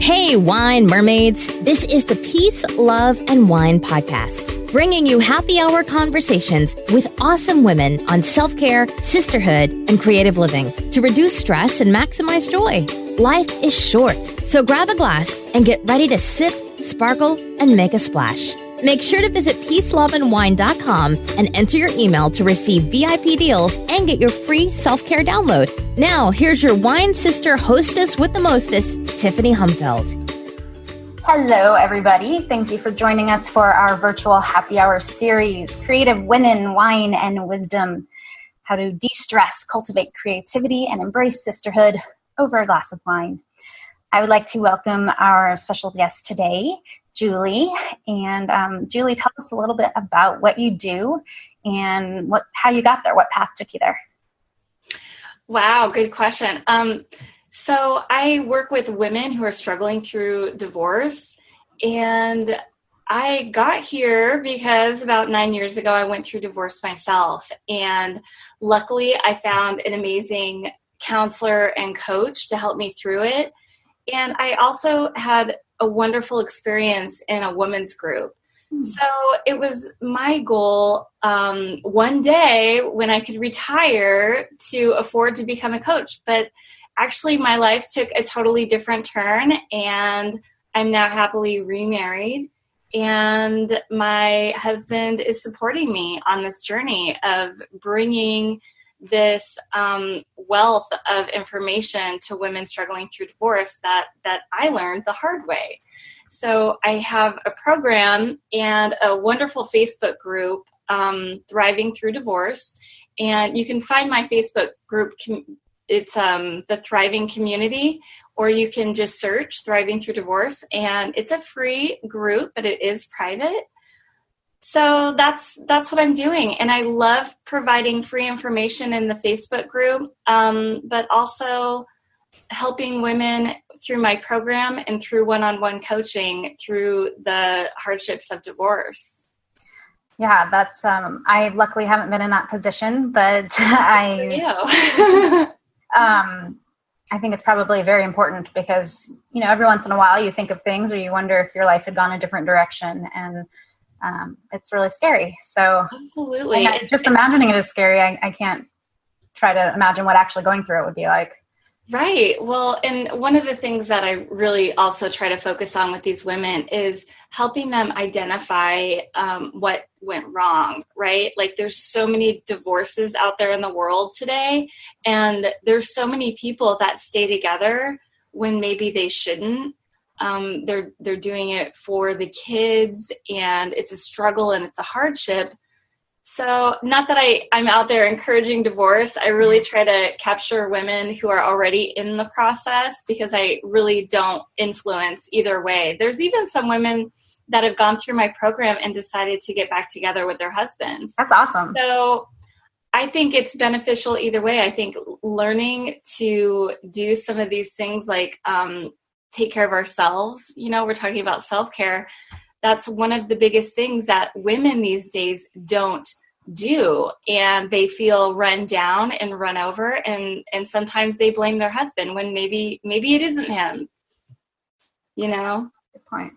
Hey, wine mermaids. This is the Peace, Love, and Wine podcast, bringing you happy hour conversations with awesome women on self-care, sisterhood, and creative living to reduce stress and maximize joy. Life is short, so grab a glass and get ready to sip, sparkle, and make a splash. Make sure to visit peaceloveandwine.com and enter your email to receive VIP deals and get your free self-care download. Now, here's your wine sister hostess with the mostest, Tiffany Humfeld. Hello, everybody. Thank you for joining us for our virtual happy hour series, Creative Women, Wine, and Wisdom. How to de-stress, cultivate creativity, and embrace sisterhood over a glass of wine. I would like to welcome our special guest today, Julie. And Julie, tell us a little bit about what you do and how you got there, what path took you there. Wow, good question. So I work with women who are struggling through divorce, and I got here because about 9 years ago, I went through divorce myself. And luckily, I found an amazing counselor and coach to help me through it. And I also had a wonderful experience in a women's group. So it was my goal one day when I could retire to afford to become a coach. But actually, my life took a totally different turn, and I'm now happily remarried. And my husband is supporting me on this journey of bringing this wealth of information to women struggling through divorce that I learned the hard way. So I have a program and a wonderful Facebook group, Thriving Through Divorce. And you can find my Facebook group, it's the Thriving Community, or you can just search Thriving Through Divorce. And it's a free group, but it is private. So that's what I'm doing. And I love providing free information in the Facebook group, but also helping women through my program and through one-on-one coaching through the hardships of divorce. Yeah, that's, I luckily haven't been in that position, but I think it's probably very important because, every once in a while you think of things or you wonder if your life had gone a different direction, and it's really scary. So absolutely, just imagining it is scary. I can't try to imagine what actually going through it would be like. Right. Well, and one of the things that I really also try to focus on with these women is helping them identify what went wrong, right? Like there's so many divorces out there in the world today, and there's so many people that stay together when maybe they shouldn't. They're doing it for the kids, and it's a struggle and it's a hardship. So not that I'm out there encouraging divorce. I really try to capture women who are already in the process because I really don't influence either way. There's even some women that have gone through my program and decided to get back together with their husbands. That's awesome. So I think it's beneficial either way. I think learning to do some of these things like take care of ourselves, we're talking about self-care. That's one of the biggest things that women these days don't do. And they feel run down and run over. And sometimes they blame their husband when maybe it isn't him, Good point.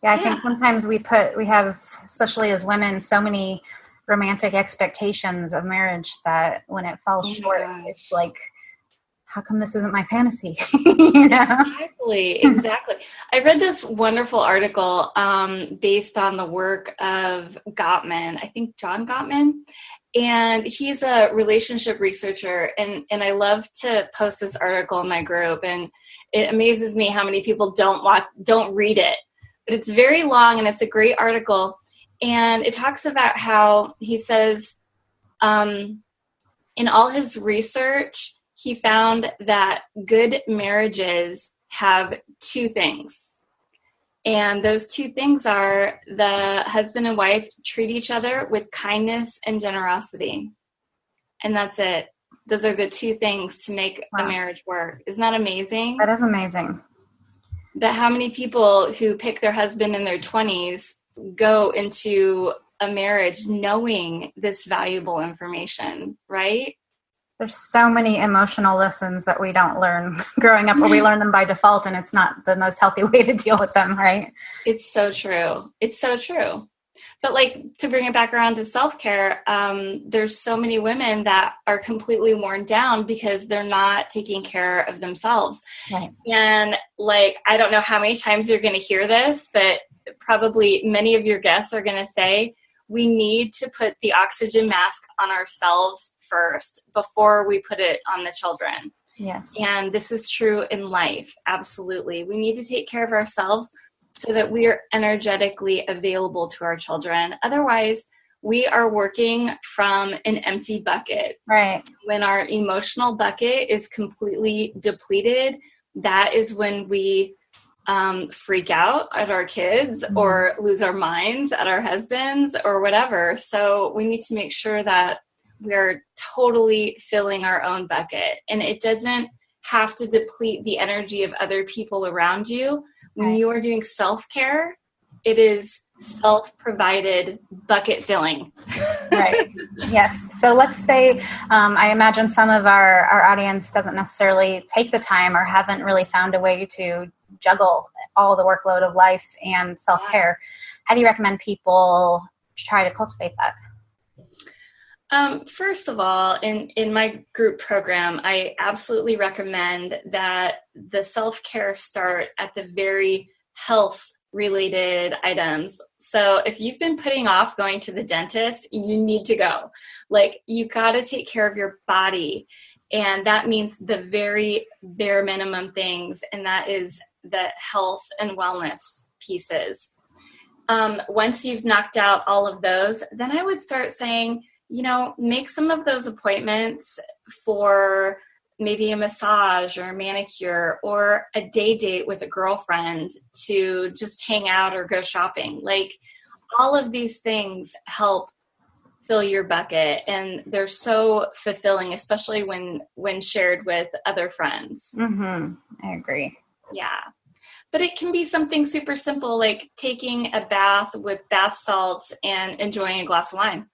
Yeah, I think sometimes we have, especially as women, so many romantic expectations of marriage that when it falls short, it's like, how come this isn't my fantasy? Exactly. I read this wonderful article based on the work of Gottman, I think John Gottman, and he's a relationship researcher, and I love to post this article in my group, and it amazes me how many people don't read it, but it's very long and it's a great article, and it talks about how he says in all his research, he found that good marriages have two things. And those two things are the husband and wife treat each other with kindness and generosity. And that's it. Those are the two things to make a marriage work. Isn't that amazing? That is amazing. That how many people who pick their husband in their 20s go into a marriage knowing this valuable information, right? There's so many emotional lessons that we don't learn growing up, or we learn them by default, and it's not the most healthy way to deal with them, right? It's so true. It's so true. But like, to bring it back around to self-care, there's so many women that are completely worn down because they're not taking care of themselves. Right. And like, I don't know how many times you're going to hear this, but probably many of your guests are going to say, we need to put the oxygen mask on ourselves first before we put it on the children. Yes. And this is true in life. Absolutely. We need to take care of ourselves so that we are energetically available to our children. Otherwise, we are working from an empty bucket. Right. When our emotional bucket is completely depleted, that is when we freak out at our kids or lose our minds at our husbands or whatever. So we need to make sure that we're totally filling our own bucket. And it doesn't have to deplete the energy of other people around you. When you are doing self-care, it is self-provided bucket filling. Right. Yes. So let's say, I imagine some of our audience doesn't necessarily take the time or haven't really found a way to juggle all the workload of life and self-care. How do you recommend people try to cultivate that? First of all, in my group program, I absolutely recommend that the self-care start at the very health-related items. So if you've been putting off going to the dentist, you need to go. Like, you got to take care of your body. And that means the very bare minimum things, and that is the health and wellness pieces. Once you've knocked out all of those, then I would start saying, make some of those appointments for maybe a massage or a manicure or a day date with a girlfriend to just hang out or go shopping. Like, all of these things help fill your bucket, and they're so fulfilling, especially when shared with other friends. Mm-hmm. I agree. Yeah. But it can be something super simple, like taking a bath with bath salts and enjoying a glass of wine,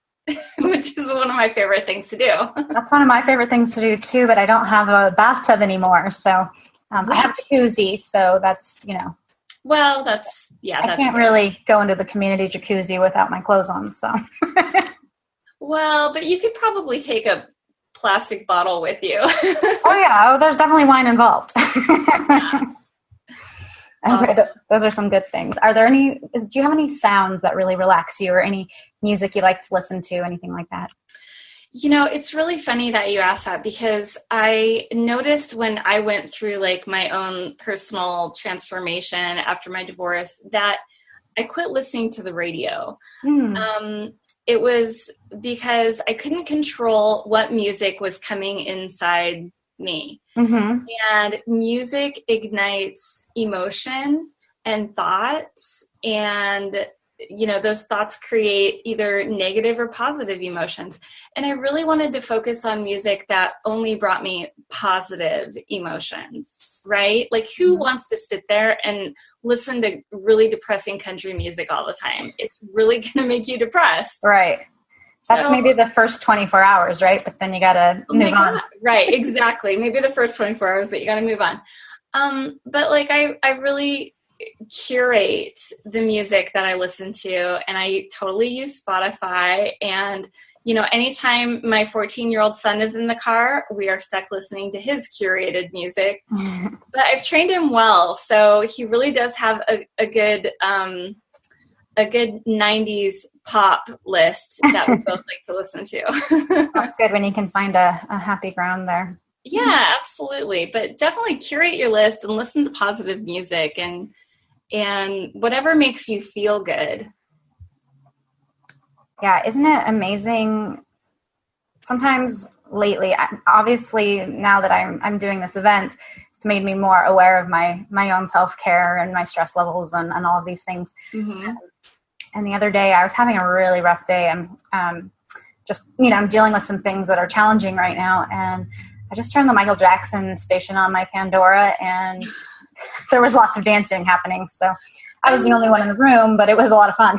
which is one of my favorite things to do. That's one of my favorite things to do too, but I don't have a bathtub anymore. So I have a jacuzzi, so that's, Well, that's I can't really go into the community jacuzzi without my clothes on, so. Well, but you could probably take a plastic bottle with you. Oh yeah, there's definitely wine involved. Awesome. Okay, those are some good things. Do you have any sounds that really relax you, or any music you like to listen to, anything like that? It's really funny that you asked that, because I noticed when I went through like my own personal transformation after my divorce that I quit listening to the radio. It was because I couldn't control what music was coming inside me. Mm-hmm. And music ignites emotion and thoughts, and those thoughts create either negative or positive emotions. And I really wanted to focus on music that only brought me positive emotions, right? Like, who wants to sit there and listen to really depressing country music all the time? It's really going to make you depressed. Right. That's maybe the first 24 hours, right? But then you got to move on. Right, exactly. Maybe the first 24 hours, but you got to move on. But like, I really curate the music that I listen to, and I totally use Spotify. And, anytime my 14-year-old son is in the car, we are stuck listening to his curated music. But I've trained him well, so he really does have a good 90s pop list that we both like to listen to. That's good when you can find a happy ground there. Yeah, absolutely. But definitely curate your list and listen to positive music and whatever makes you feel good. Yeah, isn't it amazing? Sometimes lately, obviously now that I'm doing this event, it's made me more aware of my own self-care and my stress levels and all of these things. Mm-hmm. And the other day I was having a really rough day. I'm dealing with some things that are challenging right now. And I just turned the Michael Jackson station on my Pandora, and there was lots of dancing happening. So I was the only one in the room, but it was a lot of fun.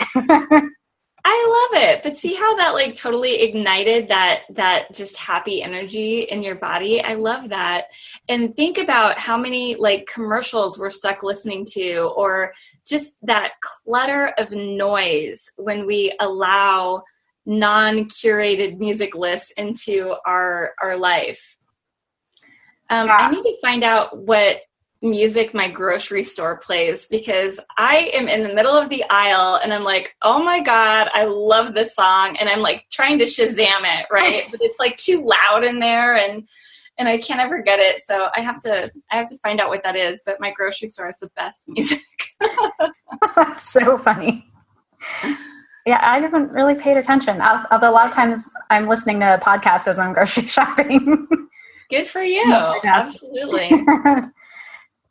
I love it. But see how that like totally ignited that just happy energy in your body. I love that. And think about how many like commercials we're stuck listening to, or just that clutter of noise when we allow non-curated music lists into our life. I need to find out what music my grocery store plays, because I am in the middle of the aisle and I'm like, oh my God, I love this song. And I'm like trying to Shazam it, right? But it's like too loud in there and I can't ever get it. So I have to find out what that is. But my grocery store is the best music. That's so funny. Yeah, I haven't really paid attention. Although a lot of times I'm listening to podcasts as I'm grocery shopping. Good for you. Absolutely.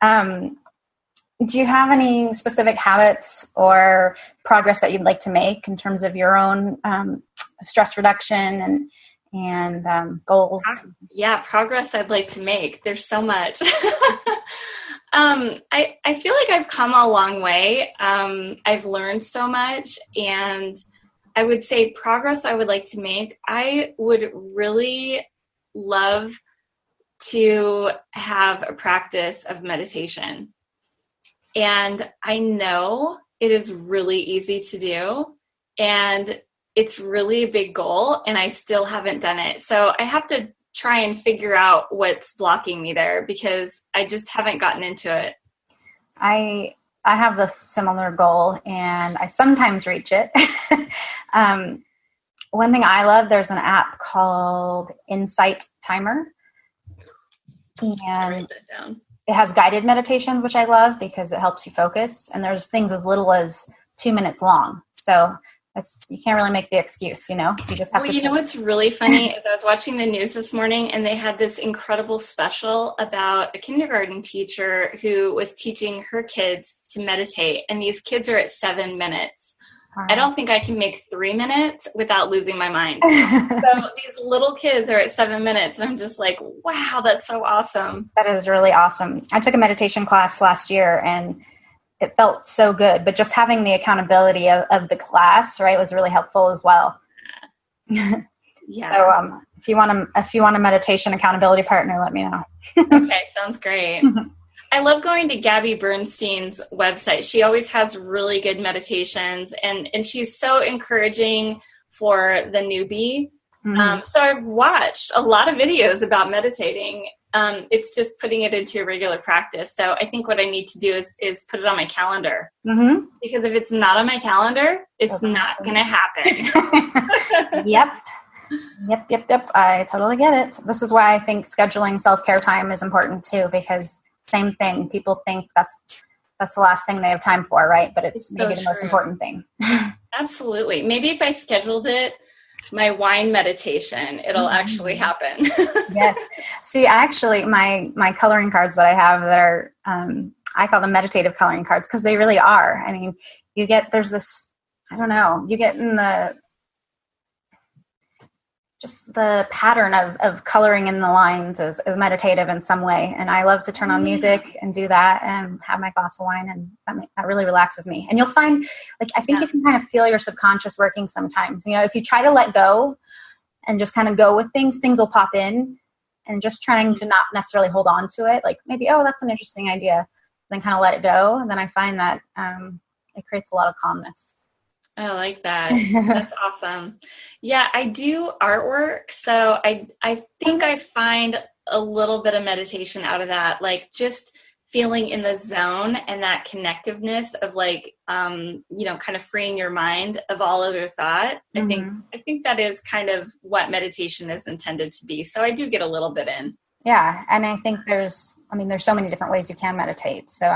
Do you have any specific habits or progress that you'd like to make in terms of your own stress reduction and goals? Yeah, progress I'd like to make. There's so much. I feel like I've come a long way. I've learned so much, and I would say progress I would like to make. I would really love to have a practice of meditation. And I know it is really easy to do, and it's really a big goal, and I still haven't done it. So I have to try and figure out what's blocking me there, because I just haven't gotten into it. I have a similar goal, and I sometimes reach it. One thing I love, there's an app called Insight Timer. And it has guided meditations, which I love because it helps you focus. And there's things as little as 2 minutes long. So you can't really make the excuse, you know? You just have to. You know what's really funny is I was watching the news this morning, and they had this incredible special about a kindergarten teacher who was teaching her kids to meditate. And these kids are at 7 minutes. I don't think I can make 3 minutes without losing my mind. So these little kids are at 7 minutes, and I'm just like, wow, that's so awesome. That is really awesome. I took a meditation class last year, and it felt so good. But just having the accountability of the class, right, was really helpful as well. Yeah. So if you want a meditation accountability partner, let me know. Okay, sounds great. I love going to Gabby Bernstein's website. She always has really good meditations, and she's so encouraging for the newbie. Mm-hmm. So I've watched a lot of videos about meditating. It's just putting it into regular practice. So I think what I need to do is put it on my calendar. Mm-hmm. Because if it's not on my calendar, it's not going to happen. Yep. I totally get it. This is why I think scheduling self-care time is important too, because same thing. People think that's the last thing they have time for, right? But it's maybe the most important thing. Absolutely. Maybe if I scheduled it, my wine meditation, it'll actually happen. Yes. See, actually, my coloring cards that I have that are, I call them meditative coloring cards, because they really are. I mean, you get in the pattern of coloring in the lines is meditative in some way. And I love to turn on music and do that and have my glass of wine, and that really relaxes me. And you'll find, I think you can kind of feel your subconscious working sometimes. You know, if you try to let go and just kind of go with things will pop in, and just trying to not necessarily hold on to it. Like maybe, that's an interesting idea, then kind of let it go. And then I find that it creates a lot of calmness. I like that. That's awesome. Yeah, I do artwork. So I think I find a little bit of meditation out of that, like just feeling in the zone and that connectiveness of kind of freeing your mind of all other thought. Mm-hmm. I think that is kind of what meditation is intended to be. So I do get a little bit in. Yeah. And I think there's so many different ways you can meditate. So,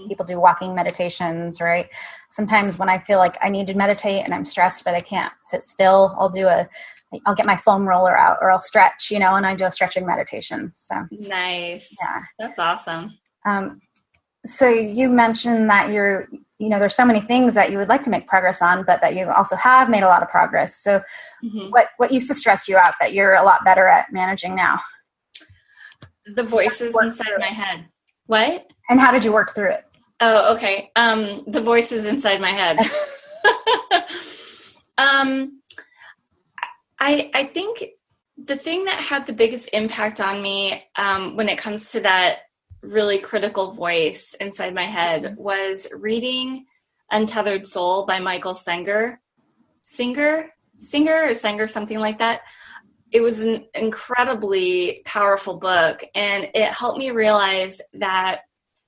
people do walking meditations, right? Sometimes when I feel like I need to meditate and I'm stressed, but I can't sit still, I'll get my foam roller out, or I'll stretch, and I do a stretching meditation. So nice. Yeah. That's awesome. So you mentioned that there's so many things that you would like to make progress on, but that you also have made a lot of progress. So what used to stress you out that you're a lot better at managing now? The voices inside my head. What? And how did you work through it? Oh, okay. The voices inside my head. I think the thing that had the biggest impact on me when it comes to that really critical voice inside my head was reading Untethered Soul by Michael Singer, something like that. It was an incredibly powerful book, and it helped me realize that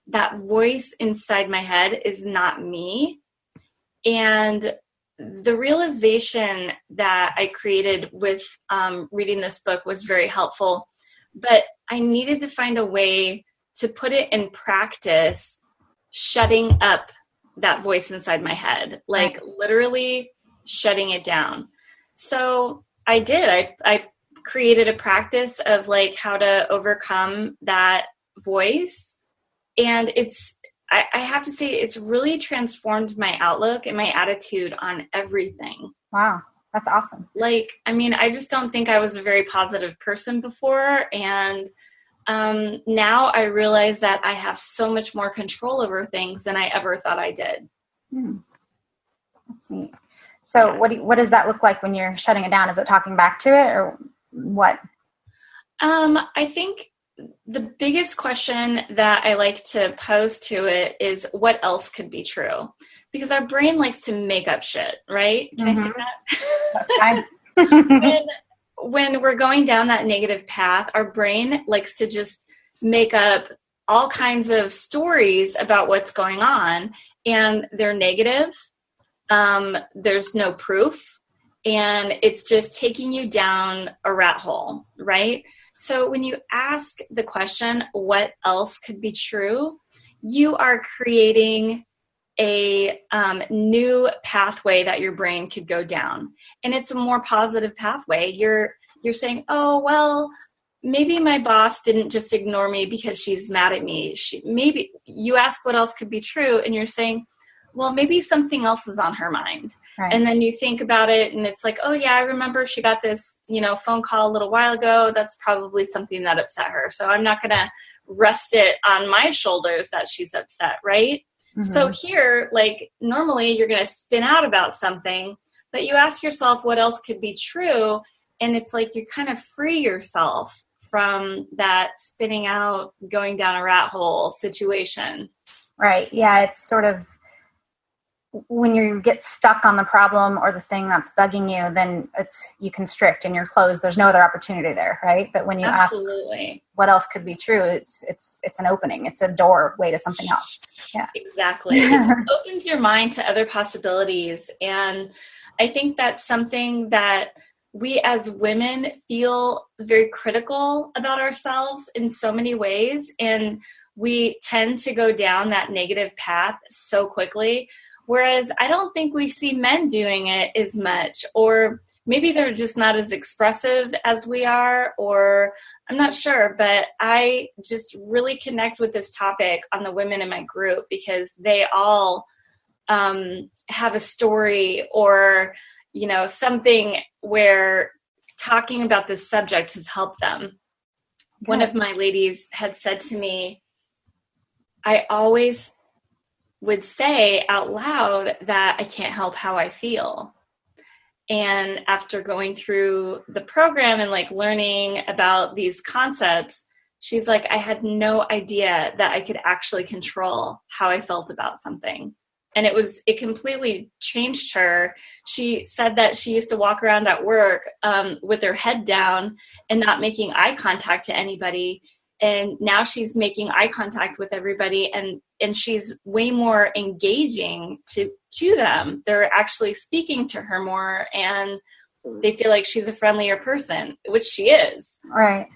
that voice inside my head is not me. And the realization that I created with reading this book was very helpful, but I needed to find a way to put it in practice, shutting up that voice inside my head, like literally shutting it down. So I did. I created a practice of like how to overcome that voice. And I have to say, it's really transformed my outlook and my attitude on everything. Wow. That's awesome. Like, I mean, I just don't think I was a very positive person before. And now I realize that I have so much more control over things than I ever thought I did. That's neat. So what does that look like when you're shutting it down? Is it talking back to it or what? I think the biggest question that I like to pose to it is what else could be true? Because our brain likes to make up shit, right? Can I say that? That's fine. When we're going down that negative path, our brain likes to just make up all kinds of stories about what's going on, and they're negative. There's no proof, and it's just taking you down a rat hole, right? So when you ask the question, what else could be true? You are creating a new pathway that your brain could go down. And it's a more positive pathway. You're saying, oh, well, maybe my boss didn't just ignore me because she's mad at me. Maybe you ask what else could be true, and you're saying, well, maybe something else is on her mind. Right. And then you think about it, and it's like, oh yeah, I remember she got this, phone call a little while ago. That's probably something that upset her. So I'm not going to rest it on my shoulders that she's upset, right? Mm-hmm. So here, like normally you're going to spin out about something, but you ask yourself what else could be true. And it's like you kind of free yourself from that spinning out, going down a rat hole situation. Right. Yeah. It's sort of when you get stuck on the problem or the thing that's bugging you, then you constrict and you're closed. There's no other opportunity there. Right. But when you ask what else could be true, it's an opening. It's a doorway to something else. Yeah, exactly. It opens your mind to other possibilities. And I think that's something that we as women feel very critical about ourselves in so many ways. And we tend to go down that negative path so quickly. Whereas I don't think we see men doing it as much, or maybe they're just not as expressive as we are, or I'm not sure, but I just really connect with this topic on the women in my group because they all have a story or, something where talking about this subject has helped them. Okay. One of my ladies had said to me, I always would say out loud that I can't help how I feel. And after going through the program and like learning about these concepts, she's like, I had no idea that I could actually control how I felt about something. And it completely changed her. She said that she used to walk around at work with her head down and not making eye contact to anybody. And now she's making eye contact with everybody, and she's way more engaging to them. They're actually speaking to her more, and they feel like she's a friendlier person, which she is. Right?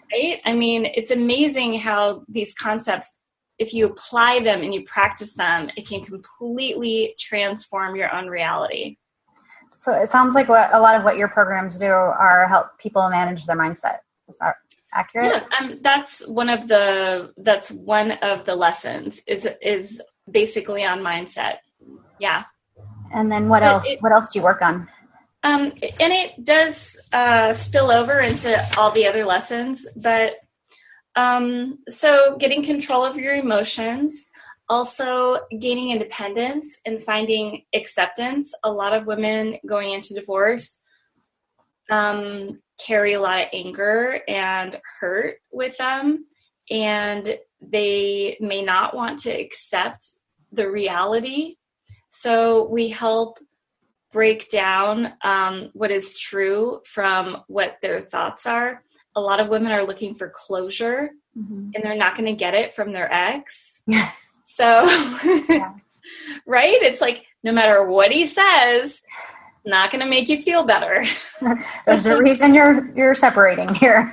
I mean, it's amazing how these concepts, if you apply them and you practice them, it can completely transform your own reality. So it sounds like a lot of what your programs do are help people manage their mindset. Is that accurate? Yeah, that's one of the lessons is basically on mindset. Yeah. And then what else do you work on? And it does spill over into all the other lessons, but so getting control of your emotions, Also, gaining independence and finding acceptance. A lot of women going into divorce carry a lot of anger and hurt with them, and they may not want to accept the reality. So we help break down what is true from what their thoughts are. A lot of women are looking for closure, and they're not going to get it from their ex. So, right? It's like, no matter what he says, not going to make you feel better. There's a reason you're separating here.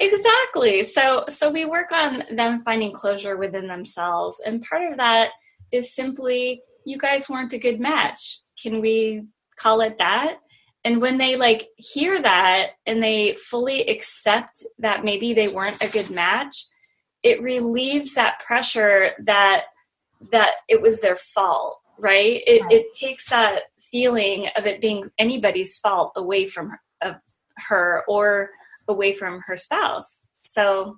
Exactly. So we work on them finding closure within themselves. And part of that is simply, you guys weren't a good match. Can we call it that? And when they like hear that and they fully accept that maybe they weren't a good match, it relieves that pressure that it was their fault, right? It takes that feeling of it being anybody's fault away from her or away from her spouse. So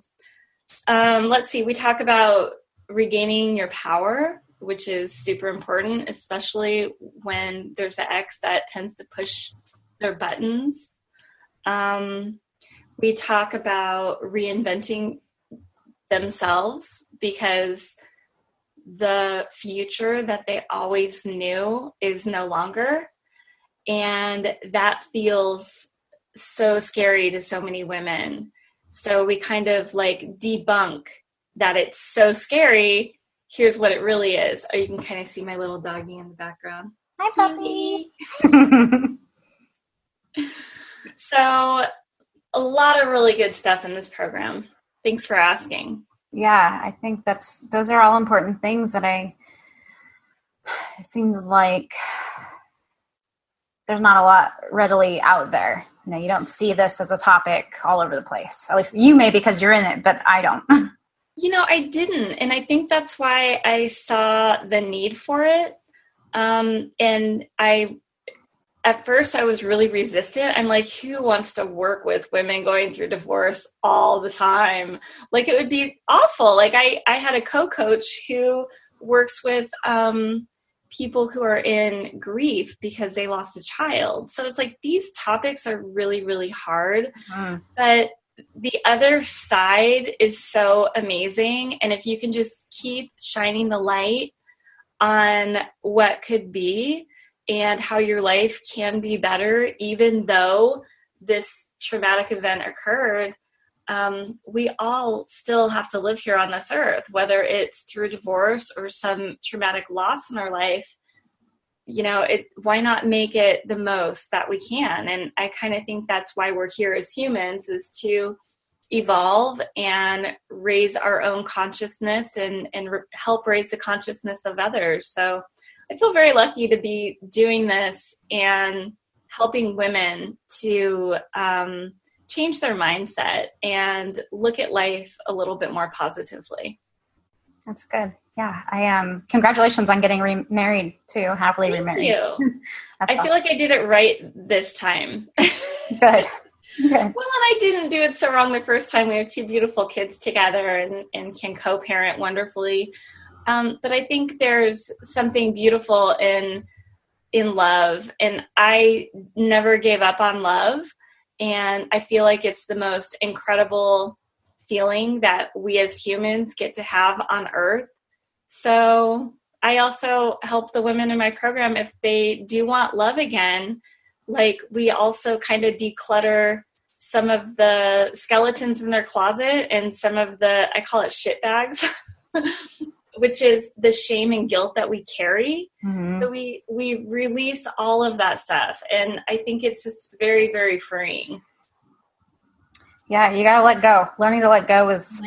let's see, we talk about regaining your power, which is super important, especially when there's an ex that tends to push their buttons. We talk about reinventing themselves, because the future that they always knew is no longer. And that feels so scary to so many women. So we kind of like debunk that it's so scary. Here's what it really is. Oh, you can kind of see my little doggy in the background. Hi, puppy. So a lot of really good stuff in this program. Thanks for asking. Yeah, I think those are all important things that it seems like there's not a lot readily out there. You know, you don't see this as a topic all over the place. At least you may, because you're in it, but I don't. You know, I didn't. And I think that's why I saw the need for it. And at first I was really resistant. I'm like, who wants to work with women going through divorce all the time? Like, it would be awful. Like I had a co-coach who works with people who are in grief because they lost a child. So it's like, these topics are really, really hard. But the other side is so amazing. And if you can just keep shining the light on what could be and how your life can be better, even though this traumatic event occurred, we all still have to live here on this earth, whether it's through divorce or some traumatic loss in our life. You know, why not make it the most that we can? And I kind of think that's why we're here as humans, is to evolve and raise our own consciousness and help raise the consciousness of others. So I feel very lucky to be doing this and helping women to change their mindset and look at life a little bit more positively. That's good. Yeah, I am. Congratulations on getting remarried too. Happily remarried. Thank you. I feel like I did it right this time. Good. Well, and I didn't do it so wrong the first time. We have two beautiful kids together and can co-parent wonderfully. But I think there's something beautiful in love, and I never gave up on love. And I feel like it's the most incredible feeling that we as humans get to have on earth. So I also help the women in my program, if they do want love again, like, we also kind of declutter some of the skeletons in their closet and some of the, I call it shit bags, which is the shame and guilt that we carry. So we release all of that stuff. And I think it's just very, very freeing. Yeah, you got to let go. Learning to let go is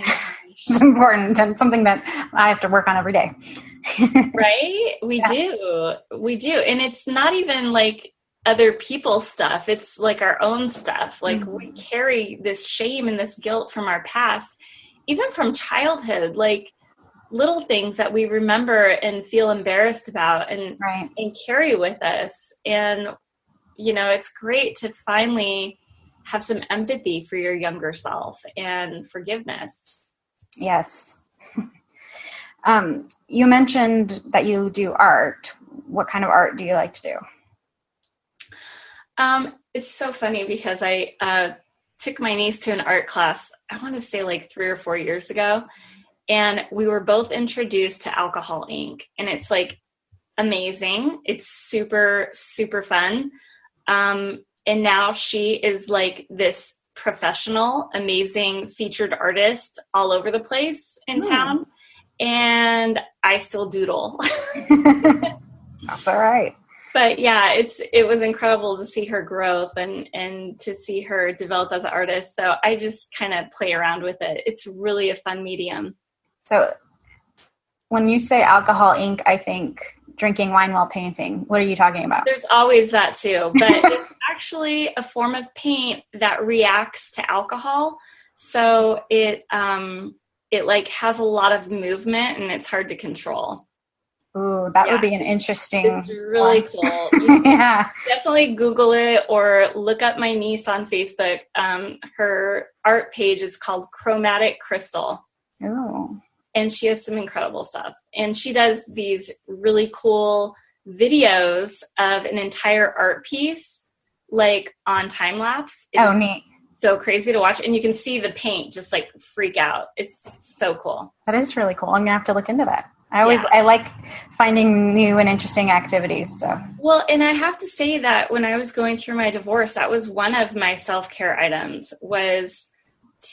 important, and something that I have to work on every day. Right? We do. And it's not even like other people's stuff. It's like our own stuff. Like, we carry this shame and this guilt from our past, even from childhood, like little things that we remember and feel embarrassed about and carry with us. And, you know, it's great to finally have some empathy for your younger self and forgiveness. Yes. You mentioned that you do art. What kind of art do you like to do? It's so funny because I took my niece to an art class, I want to say like 3 or 4 years ago, and we were both introduced to alcohol ink, and it's like amazing. It's super, super fun. And now she is like this professional, amazing featured artist all over the place in town. And I still doodle. That's all right. But yeah, it was incredible to see her growth and to see her develop as an artist. So I just kind of play around with it. It's really a fun medium. So when you say alcohol ink, I think drinking wine while painting. What are you talking about? There's always that too, but it's actually a form of paint that reacts to alcohol. So it like has a lot of movement and it's hard to control. Ooh, that would be an interesting. It's really cool. Yeah. Definitely Google it or look up my niece on Facebook. Her art page is called Chromatic Crystal. Oh. And she has some incredible stuff. And she does these really cool videos of an entire art piece, like on time lapse. Oh, neat. So crazy to watch. And you can see the paint just like freak out. It's so cool. That is really cool. I'm going to have to look into that. I like finding new and interesting activities. So. Well, and I have to say that when I was going through my divorce, that was one of my self-care items, was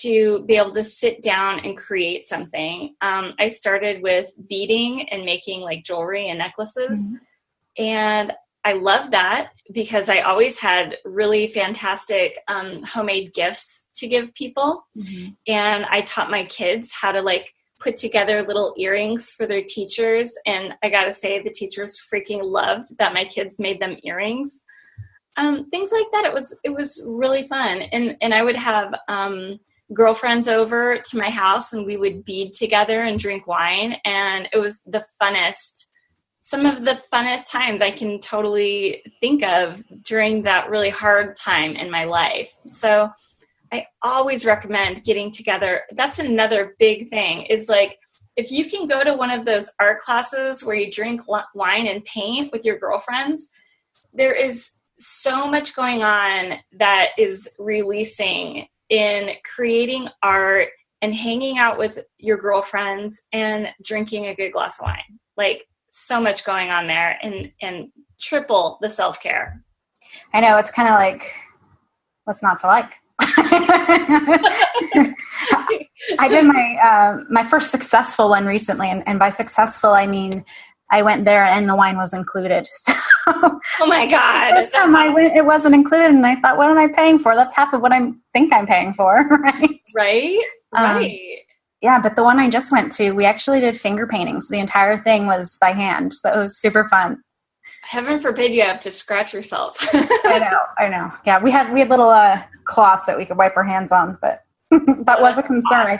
to be able to sit down and create something. I started with beading and making like jewelry and necklaces. Mm-hmm. And I love that because I always had really fantastic homemade gifts to give people. Mm-hmm. And I taught my kids how to like put together little earrings for their teachers. And I got to say, the teachers freaking loved that my kids made them earrings. Things like that. It was really fun. And I would have girlfriends over to my house and we would bead together and drink wine. And it was some of the funnest times I can totally think of during that really hard time in my life. So I always recommend getting together. That's another big thing is like, if you can go to one of those art classes where you drink wine and paint with your girlfriends, there is so much going on that is releasing in creating art and hanging out with your girlfriends and drinking a good glass of wine. Like so much going on there and triple the self-care. I know, it's kind of like, what's not to like? I did my first successful one recently, and by successful I mean I went there and the wine was included. So, oh my God! First time I went, it wasn't included, and I thought, what am I paying for? That's half of what I think I'm paying for, right? Right. Yeah, but the one I just went to, we actually did finger paintings. The entire thing was by hand, so it was super fun. Heaven forbid you have to scratch yourself. I know. Yeah, we had little cloths that we could wipe our hands on, but that was a concern.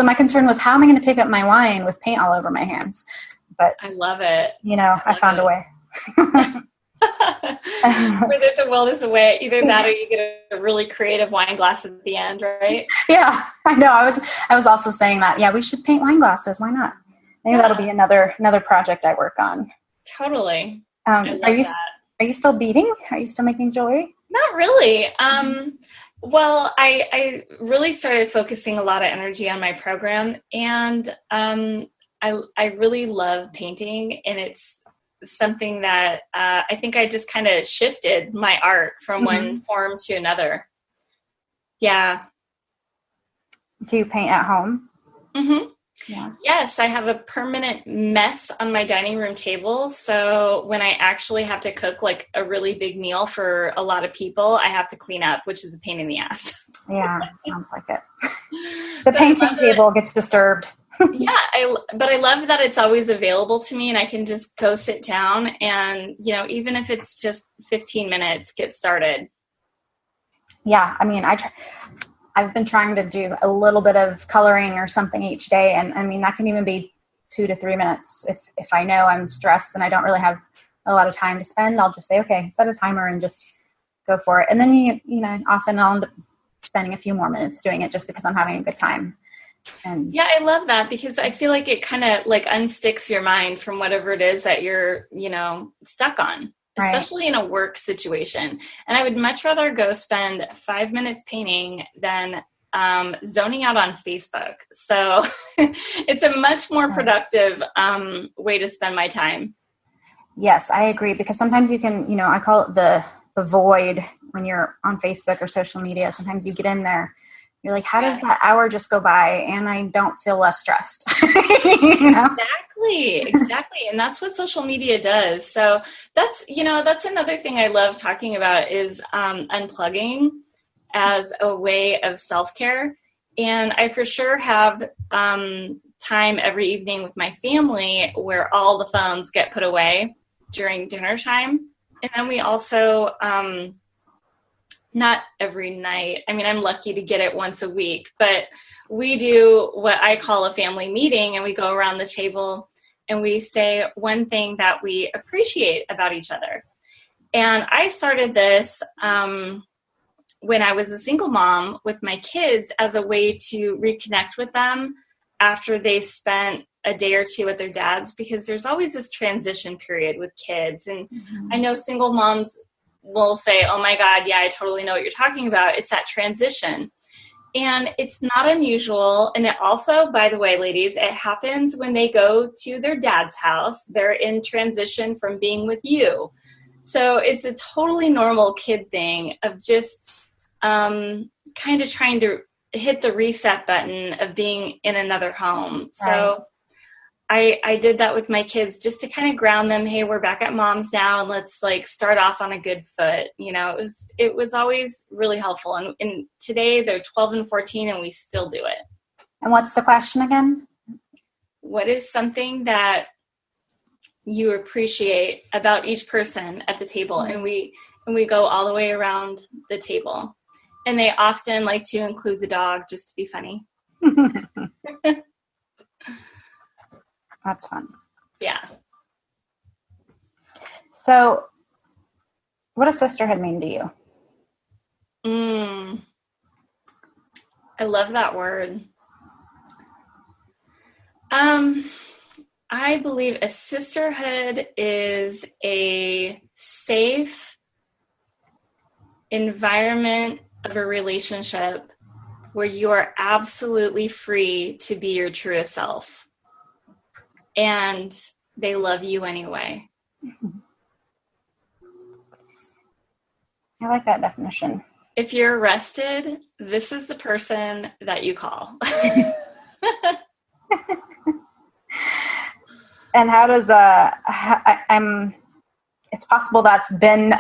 My concern was, how am I going to pick up my wine with paint all over my hands? But I love it. I found a way. Where there's a will, there's a way. Either that or you get a really creative wine glass at the end, right? Yeah, I know. I was also saying that. Yeah, we should paint wine glasses. Why not? Maybe that'll be another project I work on. Totally. Are you still beading? Are you still making jewelry? Not really. Well, I really started focusing a lot of energy on my program, and I really love painting, and it's something that I think I just kind of shifted my art from one form to another. Yeah. Do you paint at home? Mm-hmm. Yeah. Yes, I have a permanent mess on my dining room table. So when I actually have to cook like a really big meal for a lot of people, I have to clean up, which is a pain in the ass. Yeah, sounds like it. The painting table gets disturbed. Yeah, but I love that it's always available to me and I can just go sit down and, even if it's just 15 minutes, get started. Yeah, I mean, I've been trying to do a little bit of coloring or something each day. And I mean, that can even be 2 to 3 minutes. If I know I'm stressed and I don't really have a lot of time to spend, I'll just say, okay, set a timer and just go for it. And then, often I'll end up spending a few more minutes doing it just because I'm having a good time. And yeah, I love that because I feel like it kind of like unsticks your mind from whatever it is that you're, stuck on, especially in a work situation. And I would much rather go spend 5 minutes painting than zoning out on Facebook. So it's a much more productive way to spend my time. yes, I agree, because sometimes you can, I call it the void when you're on Facebook or social media. Sometimes you get in there, you're like, how did that hour just go by? And I don't feel less stressed. Exactly. And that's what social media does. So that's another thing I love talking about is unplugging as a way of self-care. And I for sure have time every evening with my family where all the phones get put away during dinner time. And then we also, not every night. I mean, I'm lucky to get it once a week, but we do what I call a family meeting, and we go around the table and we say one thing that we appreciate about each other. And I started this when I was a single mom with my kids as a way to reconnect with them after they spent a day or two at their dad's, because there's always this transition period with kids. And I know single moms will say, oh my God, yeah, I totally know what you're talking about. It's that transition. And it's not unusual. And it also, by the way, ladies, it happens when they go to their dad's house. They're in transition from being with you. So it's a totally normal kid thing of just kind of trying to hit the reset button of being in another home. So I did that with my kids just to kind of ground them. Hey, we're back at mom's now, and let's like start off on a good foot. It was always really helpful. And today they're 12 and 14 and we still do it. And what's the question again? What is something that you appreciate about each person at the table? And we go all the way around the table. And they often like to include the dog just to be funny. That's fun. Yeah. So what does sisterhood mean to you? I love that word. I believe a sisterhood is a safe environment of a relationship where you are absolutely free to be your truest self. And they love you anyway. I like that definition. If you're arrested, this is the person that you call. And how does it's possible that's been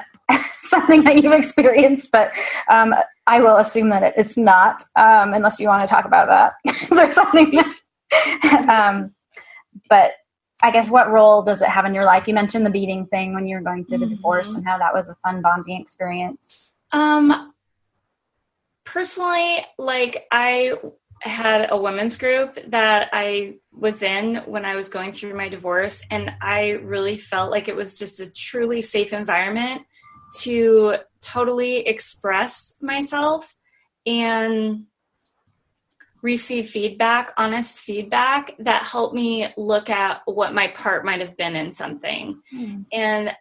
something that you've experienced, but I will assume that it's not, unless you want to talk about that. There's something but I guess what role does it have in your life? You mentioned the beating thing when you were going through the divorce and how that was a fun bonding experience. Personally, like I had a women's group that I was in when I was going through my divorce, and I really felt like it was just a truly safe environment to totally express myself and receive feedback, honest feedback that helped me look at what my part might have been in something. And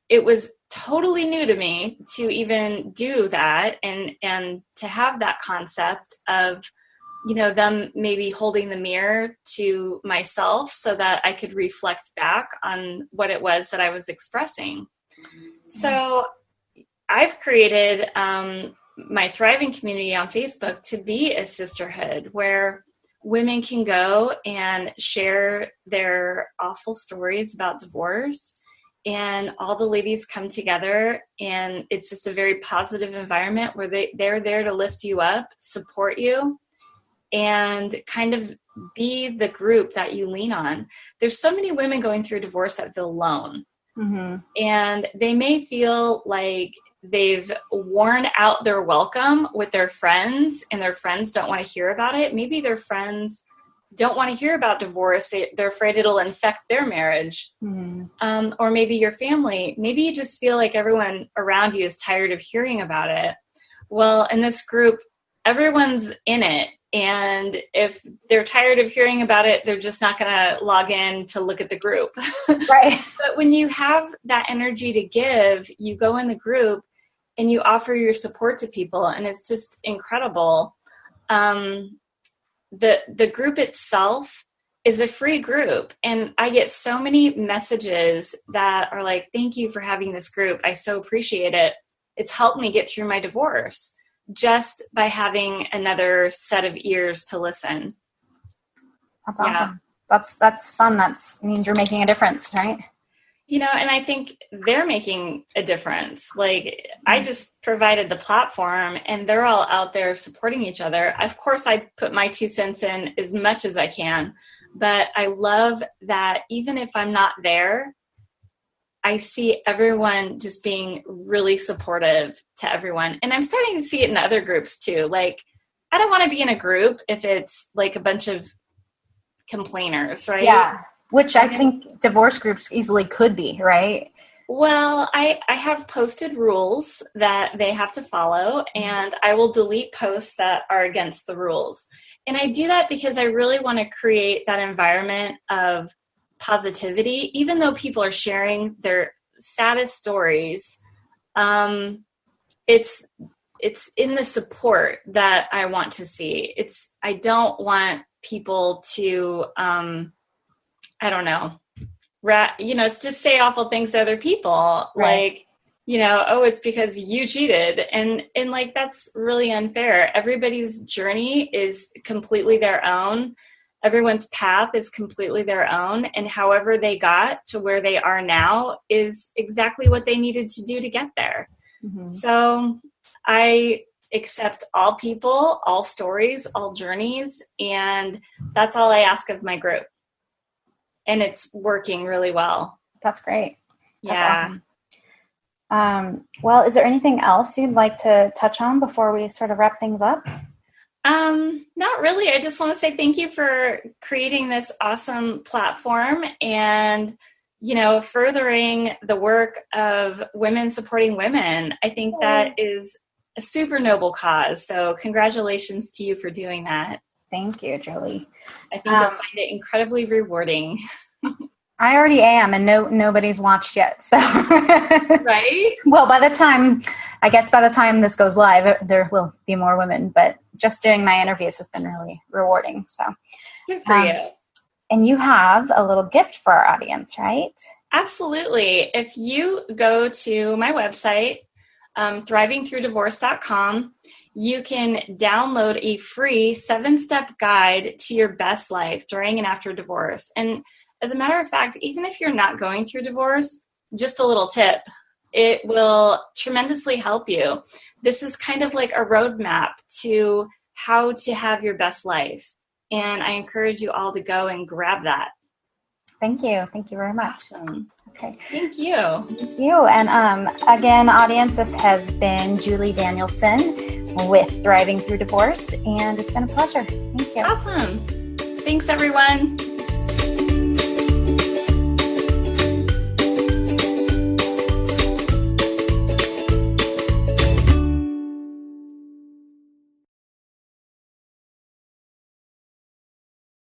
it was totally new to me to even do that and to have that concept of, them maybe holding the mirror to myself so that I could reflect back on what it was that I was expressing. So I've created my thriving community on Facebook to be a sisterhood where women can go and share their awful stories about divorce, and all the ladies come together, and it's just a very positive environment where they're there to lift you up, support you, and kind of be the group that you lean on. There's so many women going through divorce that feel alone. And they may feel like they've worn out their welcome with their friends, and their friends don't want to hear about it. Maybe their friends don't want to hear about divorce. They're afraid it'll infect their marriage. Or maybe your family. Maybe you just feel like everyone around you is tired of hearing about it. Well, in this group, everyone's in it, And if they're tired of hearing about it, they're just not going to log in to look at the group. Right. But when you have that energy to give, you go in the group and you offer your support to people, and it's just incredible. The group itself is a free group, and I get so many messages that are like, thank you for having this group. I so appreciate it. It's helped me get through my divorce just by having another set of ears to listen. That's awesome. That's fun. That means you're making a difference, right? And I think they're making a difference. Like, I just provided the platform, and they're all out there supporting each other. Of course, I put my 2 cents in as much as I can, but I love that even if I'm not there, I see everyone just being really supportive to everyone. And I'm starting to see it in other groups too. Like, I don't want to be in a group if it's like a bunch of complainers, right? Yeah. Which I think divorce groups easily could be, right? Well, I have posted rules that they have to follow, and I will delete posts that are against the rules. And I do that because I really want to create that environment of positivity, even though people are sharing their saddest stories. It's in the support that I want to see. I don't want people to, I don't know, it's just say awful things to other people. Right. Like, oh, it's because you cheated. And like, that's really unfair. Everybody's journey is completely their own. Everyone's path is completely their own. And however they got to where they are now is exactly what they needed to do to get there. Mm-hmm. So I accept all people, all stories, all journeys. And that's all I ask of my group. And it's working really well. That's great. That's awesome. Well, is there anything else you'd like to touch on before we sort of wrap things up? Not really. I just want to say thank you for creating this awesome platform and, furthering the work of women supporting women. I think that is a super noble cause. So congratulations to you for doing that. Thank you, Jolie. I think you'll find it incredibly rewarding. I already am, and nobody's watched yet. So, right? Well, by the time this goes live, there will be more women. But just doing my interviews has been really rewarding. So, good for you. And you have a little gift for our audience, right? Absolutely. If you go to my website, thrivingthroughdivorce.com, you can download a free 7-step guide to your best life during and after divorce. And as a matter of fact, even if you're not going through divorce, just a little tip, it will tremendously help you. This is kind of like a roadmap to how to have your best life. And I encourage you all to go and grab that. Thank you. Thank you very much. Awesome. Okay. Thank you. Thank you. And again, audience, this has been Julie Danielson with Thriving Through Divorce, and it's been a pleasure. Thank you. Awesome. Thanks, everyone.